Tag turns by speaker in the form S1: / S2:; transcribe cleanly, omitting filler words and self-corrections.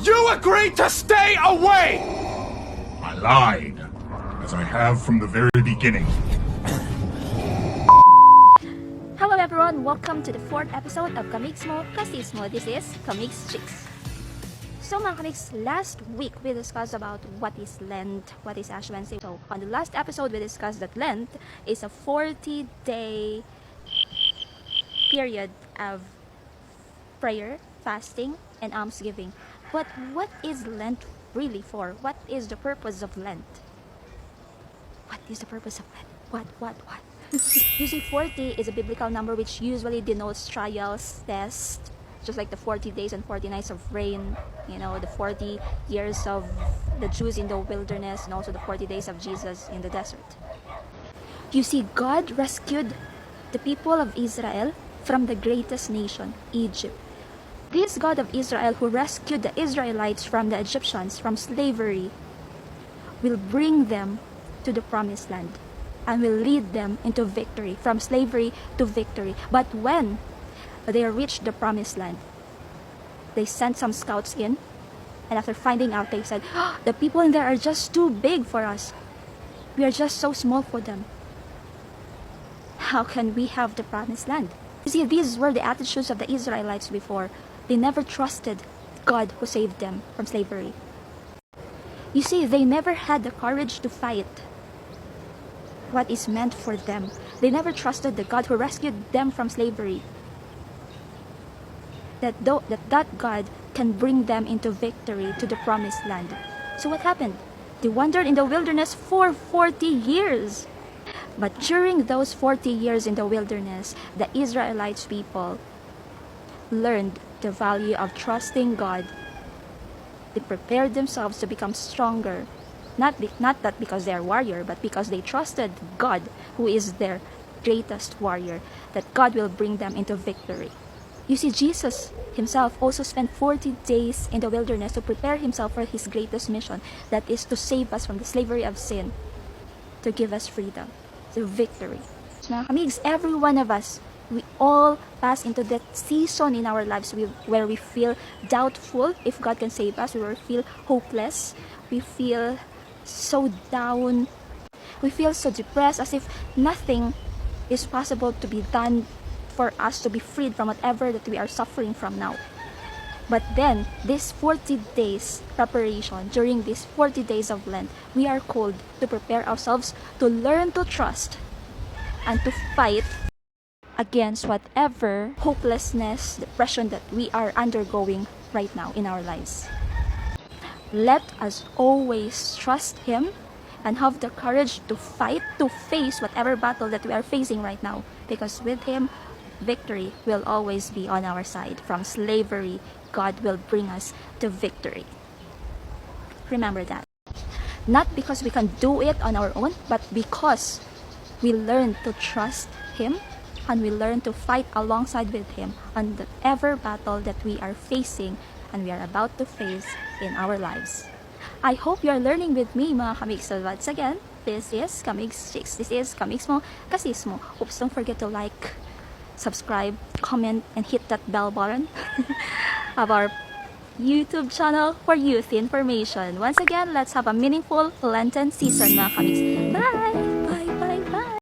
S1: You agreed to stay away!
S2: I lied, as I have from the very beginning.
S3: Hello everyone, welcome to the 4th episode of KateSISmo, KateSISmo. This is Kamigz, Chyxz. So mga Kamigz, last week we discussed about what is Lent, what is Ash Wednesday. So on the last episode we discussed that Lent is a 40-day period of prayer, fasting, and almsgiving. But what is Lent really for? What is the purpose of Lent? What is the purpose of Lent? What? You see, 40 is a biblical number which usually denotes trials, tests, just like the 40 days and 40 nights of rain, you know, the 40 years of the Jews in the wilderness, and also the 40 days of Jesus in the desert. You see, God rescued the people of Israel from the greatest nation, Egypt. This God of Israel who rescued the Israelites from the Egyptians, from slavery, will bring them to the promised land and will lead them into victory, from slavery to victory. But when they reached the promised land, they sent some scouts in, and after finding out, they said, "Oh, the people in there are just too big for us. We are just so small for them. How can we have the promised land?" You see, these were the attitudes of the Israelites before. They never trusted God who saved them from slavery. You see, they never had the courage to fight what is meant for them. They never trusted the God who rescued them from slavery, that God can bring them into victory to the promised land. So what happened? They wandered in the wilderness for 40 years. But during those 40 years in the wilderness, the Israelites people learned the value of trusting God. They prepared themselves to become stronger. Not that because they are warrior, but because they trusted God, who is their greatest warrior, that God will bring them into victory. You see, Jesus himself also spent 40 days in the wilderness to prepare himself for his greatest mission, that is to save us from the slavery of sin, to give us freedom, to victory. Now, Kamigz, every one of us, we all pass into that season in our lives where we feel doubtful if God can save us, where we feel hopeless, we feel so down, we feel so depressed, as if nothing is possible to be done for us to be freed from whatever that we are suffering from now. But then, this 40 days preparation, during these 40 days of Lent, we are called to prepare ourselves to learn to trust and to fight against whatever hopelessness, depression that we are undergoing right now in our lives. Let us always trust him and have the courage to fight, to face whatever battle that we are facing right now, because with him, victory will always be on our side. From slavery, God will bring us to victory. Remember that. Not because we can do it on our own, but because we learn to trust him and we learn to fight alongside with him on whatever battle that we are facing and we are about to face in our lives. I hope you are learning with me, mga Kamigz. So once again, this is Kamigz, Chyxz. This is KateSISmo, KaSISmo. Oops, don't forget to like, subscribe, comment, and hit that bell button of our YouTube channel for youth information. Once again, let's have a meaningful Lenten season, mga Kamigz. Bye!